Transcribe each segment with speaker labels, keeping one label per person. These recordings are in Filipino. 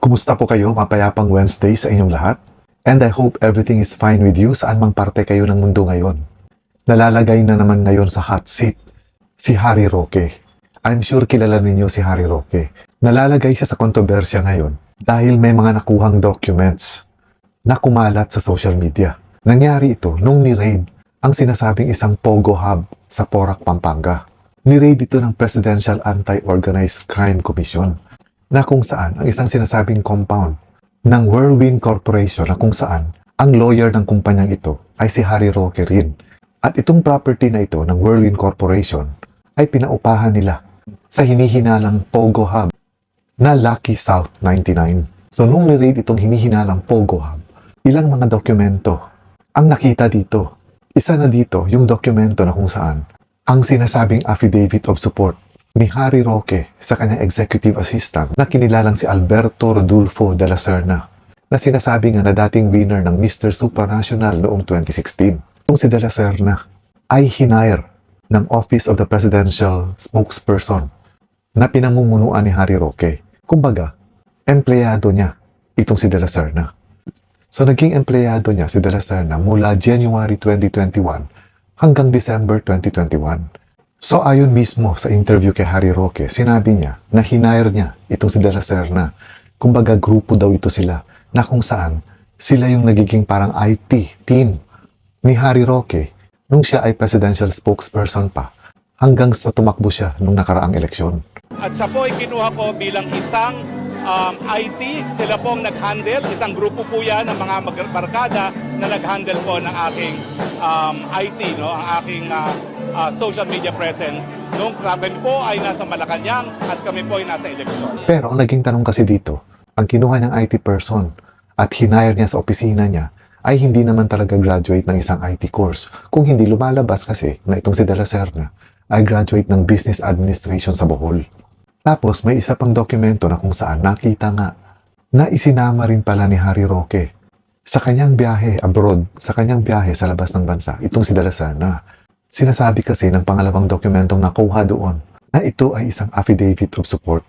Speaker 1: Kumusta po kayo? Mapayapang Wednesday sa inyong lahat? And I hope everything is fine with you saan mang parte kayo ng mundo ngayon. Nalalagay na naman ngayon sa hot seat si Harry Roque. I'm sure kilala ninyo si Harry Roque. Nalalagay siya sa kontrobersya ngayon dahil may mga nakuhang documents na kumalat sa social media. Nangyari ito nung ni-raid ang sinasabing isang Pogo Hub sa Porac, Pampanga. Ni-raid ito ng Presidential Anti-Organized Crime Commission na kung saan ang isang sinasabing compound ng Whirlwind Corporation na kung saan ang lawyer ng kumpanyang ito ay si Harry Roque rin. At itong property na ito ng Whirlwind Corporation ay pinaupahan nila sa hinihinalang Pogo Hub na Lucky South 99. So nung ni-raid itong hinihinalang Pogo Hub, ilang mga dokumento ang nakita dito. Isa na dito yung dokumento na kung saan ang sinasabing affidavit of support ni Harry Roque sa kanyang executive assistant na kinilalang si Alberto Rodulfo de la Serna na sinasabi nga na dating winner ng Mr. Supranational noong 2016. Kung si de la Serna ay hinire ng Office of the Presidential Spokesperson na pinamumunuan ni Harry Roque. Kumbaga, empleyado niya itong si de la Serna. So naging empleyado niya si de la Serna mula January 2021 hanggang December 2021. So ayon mismo sa interview kay Harry Roque, sinabi niya na hinire niya itong si de la Serna. Kumbaga grupo daw ito sila na kung saan sila yung nagiging parang IT team ni Harry Roque nung siya ay presidential spokesperson pa hanggang sa tumakbo siya nung nakaraang eleksyon.
Speaker 2: At siya po ay kinuha ko bilang isang IT, sila po ang nag-handle, isang grupo po yan ng mga barkada na nag-handle po ng aking IT, no? Ang aking social media presence. Noong kami po ay nasa Malacanang at kami po ay nasa eleksyon.
Speaker 1: Pero ang naging tanong kasi dito, ang kinuha niyang IT person at hinire niya sa opisina niya ay hindi naman talaga graduate ng isang IT course. Kung hindi lumalabas kasi na itong si de la Serna ay graduate ng Business Administration sa Bohol. Tapos may isa pang dokumento na kung saan nakita nga na isinama rin pala ni Harry Roque sa kanyang biyahe abroad, sa kanyang biyahe sa labas ng bansa, itong si de la Serna. Sinasabi kasi ng pangalawang dokumentong nakuha doon na ito ay isang affidavit of support.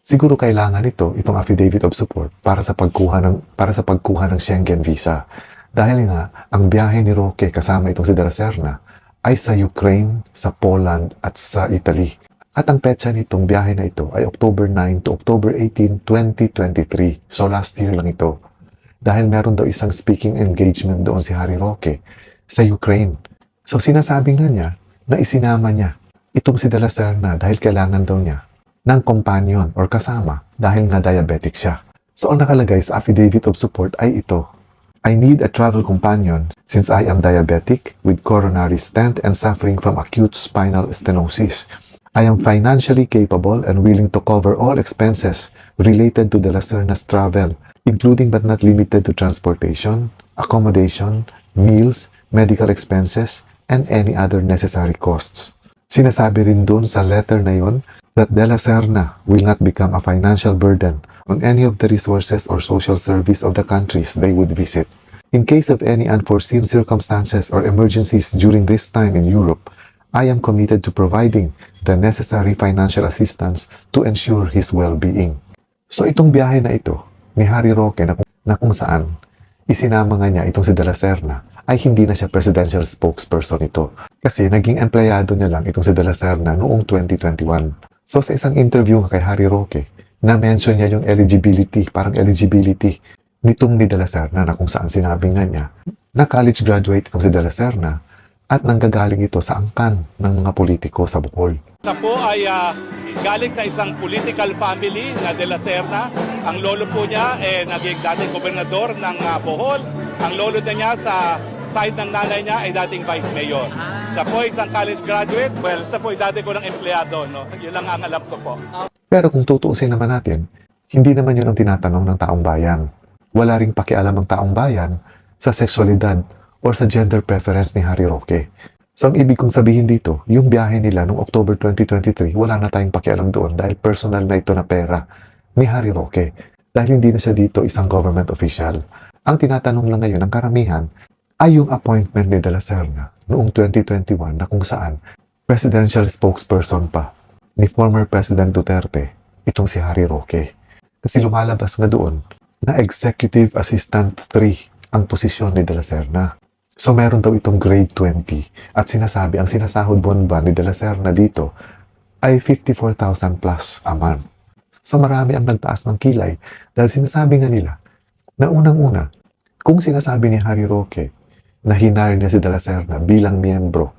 Speaker 1: Siguro kailangan itong affidavit of support para sa pagkuha ng Schengen visa. Dahil nga ang biyahe ni Roque kasama itong si de la Serna ay sa Ukraine, sa Poland at sa Italy. At ang petsa nitong biyahe na ito ay October 9 to October 18, 2023. So last year lang ito. Dahil meron daw isang speaking engagement doon si Harry Roque sa Ukraine. So sinasabi nga niya na isinama niya itong si de la Serna dahil kailangan daw niya ng companion or kasama dahil nga diabetic siya. So ang nakalagay sa affidavit of support ay ito. I need a travel companion since I am diabetic with coronary stent and suffering from acute spinal stenosis. I am financially capable and willing to cover all expenses related to de la Serna's travel, including but not limited to transportation, accommodation, meals, medical expenses, and any other necessary costs. Sinasabi rin dun sa letter na yon that de la Serna will not become a financial burden on any of the resources or social service of the countries they would visit. In case of any unforeseen circumstances or emergencies during this time in Europe, I am committed to providing the necessary financial assistance to ensure his well-being. So itong biyahe na ito ni Harry Roque na kung saan isinama nga niya itong si de la Serna ay hindi na siya presidential spokesperson ito kasi naging empleyado niya lang itong si de la Serna noong 2021. So sa isang interview nga kay Harry Roque, na-mention niya yung eligibility nitong ni de la Serna na kung saan sinabi nga niya na college graduate itong si de la Serna at nanggagaling ito sa angkan ng mga politiko sa Bohol.
Speaker 2: Siya po ay galing sa isang political family na de la Serna. Ang lolo po niya naging dating gobernador ng Bohol. Ang lolo na niya sa side ng nanay niya ay dating vice mayor. Siya po ay isang college graduate. Well, siya po ay dati ko ng empleyado. No? Yun lang ang alam ko po.
Speaker 1: Pero kung tutuusin naman natin, hindi naman yun ang tinatanong ng taong bayan. Wala ring pakialam ang taong bayan sa sexualidad or sa gender preference ni Harry Roque. So ang ibig kong sabihin dito, yung biyahe nila noong October 2023, wala na tayong pakialam doon dahil personal na ito na pera ni Harry Roque. Dahil hindi na siya dito isang government official. Ang tinatanong lang ngayon ng karamihan ay yung appointment ni de la Serna noong 2021 na kung saan presidential spokesperson pa ni former President Duterte itong si Harry Roque. Kasi lumalabas nga doon na Executive Assistant 3 ang posisyon ni De La Serna. So meron daw itong grade 20 at sinasabi ang sinasahod buwan-buwan ni De La Serna dito ay 54,000 plus a month. So marami ang nagtaas ng kilay dahil sinasabi nga nila na unang-una, kung sinasabi ni Harry Roque na hinire niya si De La Serna bilang miyembro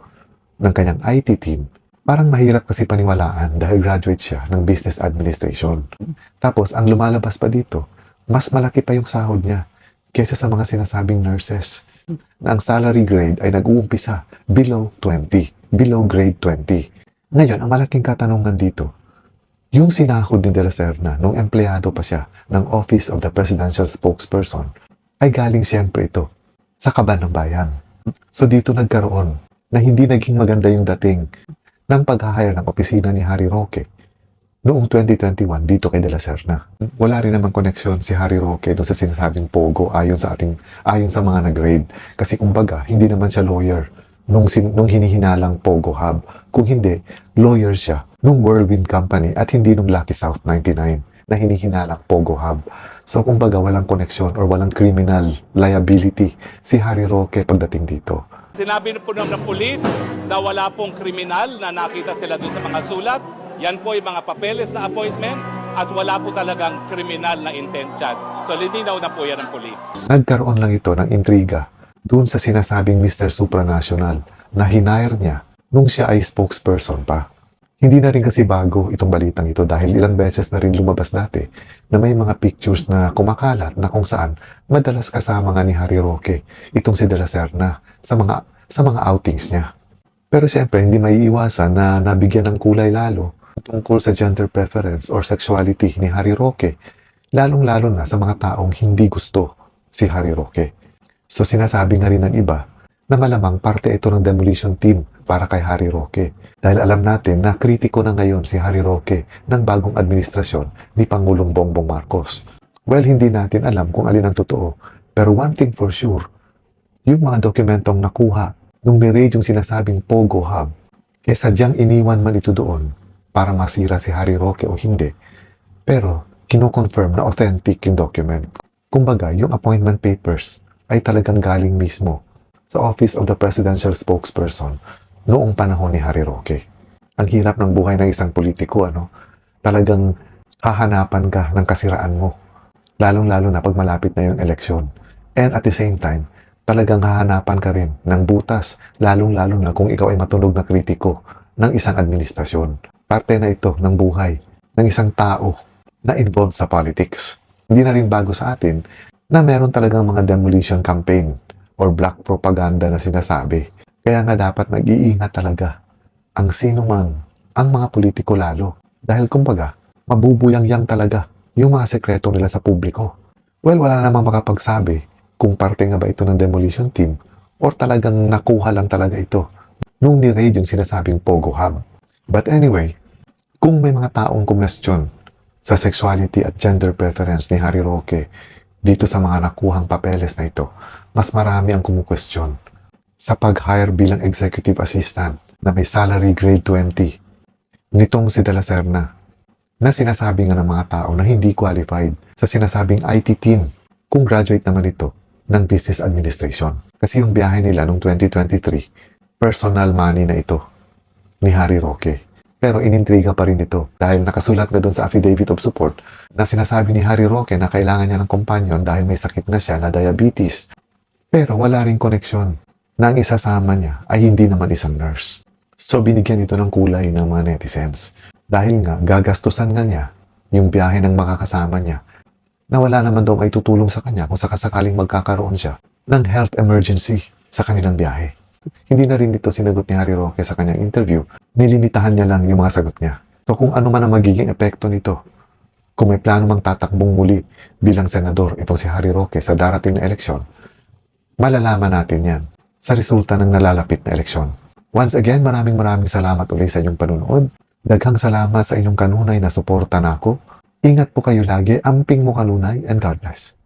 Speaker 1: ng kanyang IT team, parang mahirap kasi paniwalaan dahil graduate siya ng business administration. Tapos ang lumalabas pa dito, mas malaki pa yung sahod niya kaysa sa mga sinasabing nurses na ang salary grade ay nag-uumpisa below 20, below grade 20. Ngayon, ang malaking katanungan dito, yung sinahod ni De La Serna nung empleyado pa siya ng Office of the Presidential Spokesperson ay galing siyempre ito sa kaban ng bayan. So dito nagkaroon na hindi naging maganda yung dating ng pag-hire ng opisina ni Harry Roque noong 2021 dito kay De La Serna. Wala rin naman koneksyon si Harry Roque doon sa sinasabing Pogo ayon sa mga nag-grade. Kasi kumbaga, hindi naman siya lawyer nung hinihinalang Pogo Hub. Kung hindi, lawyer siya nung Whirlwind Company at hindi nung Lucky South 99 na hinihinalang Pogo Hub. So kumbaga, walang koneksyon or walang criminal liability si Harry Roque pagdating dito.
Speaker 2: Sinabi po ng pulis na wala pong kriminal na nakita sila doon sa mga sulat. Yan po yung mga papeles na appointment at wala po talagang kriminal na intent chat. So linaw na po yan ng pulis.
Speaker 1: Nagkaroon lang ito ng intriga doon sa sinasabing Mr. Supranational na hinire niya nung siya ay spokesperson pa. Hindi na rin kasi bago itong balitang ito dahil ilang beses na rin lumabas dati na may mga pictures na kumakalat na kung saan madalas kasama nga ni Harry Roque itong si De La Serna sa mga outings niya. Pero siyempre hindi maiiwasan na nabigyan ng kulay lalo tungkol sa gender preference or sexuality ni Harry Roque, lalong-lalo na sa mga taong hindi gusto si Harry Roque. So sinasabi nga rin ng iba na malamang parte ito ng demolition team para kay Harry Roque. Dahil alam natin na kritiko na ngayon si Harry Roque ng bagong administrasyon ni Pangulong Bongbong Marcos. Well, hindi natin alam kung alin ang totoo. Pero one thing for sure, yung mga dokumentong nakuha nung ni-raid yung sinasabing Pogo Hub, kaya sadyang iniwan man ito doon para masira si Harry Roque o hindi. Pero kino-confirm na authentic yung document. Kumbaga, yung appointment papers ay talagang galing mismo sa Office of the Presidential Spokesperson noong panahon ni Harry Roque. Ang hirap ng buhay ng isang politiko, ano? Talagang hahanapan ka ng kasiraan mo. Lalong-lalo na pag malapit na yung eleksyon. And at the same time, talagang hahanapan ka rin ng butas, lalong-lalo na kung ikaw ay matunog na kritiko ng isang administrasyon. Parte na ito ng buhay ng isang tao na involved sa politics. Hindi na rin bago sa atin na meron talagang mga demolition campaign or black propaganda na sinasabi. Kaya nga dapat nag-iingat talaga ang sino man, ang mga politiko lalo. Dahil kumbaga, mabubuyang-yang talaga yung mga sekreto nila sa publiko. Well, wala namang makapagsabi kung parte nga ba ito ng demolition team or talagang nakuha lang talaga ito nung ni-raid yung sinasabing Pogo Hub. But anyway, kung may mga taong kumestyon sa sexuality at gender preference ni Harry Roque dito sa mga nakuhang papeles na ito, mas marami ang kumukwestiyon sa pag-hire bilang executive assistant na may salary grade 20 nitong si De La Serna na sinasabi nga ng mga tao na hindi qualified sa sinasabing IT team kung graduate naman ito ng business administration. Kasi yung biyahe nila noong 2023, personal money na ito ni Harry Roque. Pero inintriga pa rin ito dahil nakasulat nga doon sa affidavit of support na sinasabi ni Harry Roque na kailangan niya ng companion dahil may sakit na siya na diabetes. Pero wala ring koneksyon na ang isasama niya ay hindi naman isang nurse. So binigyan ito ng kulay ng mga netizens. Dahil nga gagastusan nga niya yung biyahe ng makakasama niya na wala naman daw may tutulong sa kanya kung sakasakaling magkakaroon siya ng health emergency sa kanilang biyahe. Hindi na rin dito sinagot ni Harry Roque sa kanyang interview. Nilimitahan niya lang yung mga sagot niya. So kung ano man ang magiging epekto nito, kung may plano mang tatakbong muli bilang senador itong si Harry Roque sa darating na eleksyon, malalaman natin yan sa resulta ng nalalapit na eleksyon. Once again, maraming salamat ulit sa inyong panunood. Daghang salamat sa inyong kanunay na suporta na ako. Ingat po kayo lagi, amping mo kanunay, and God bless.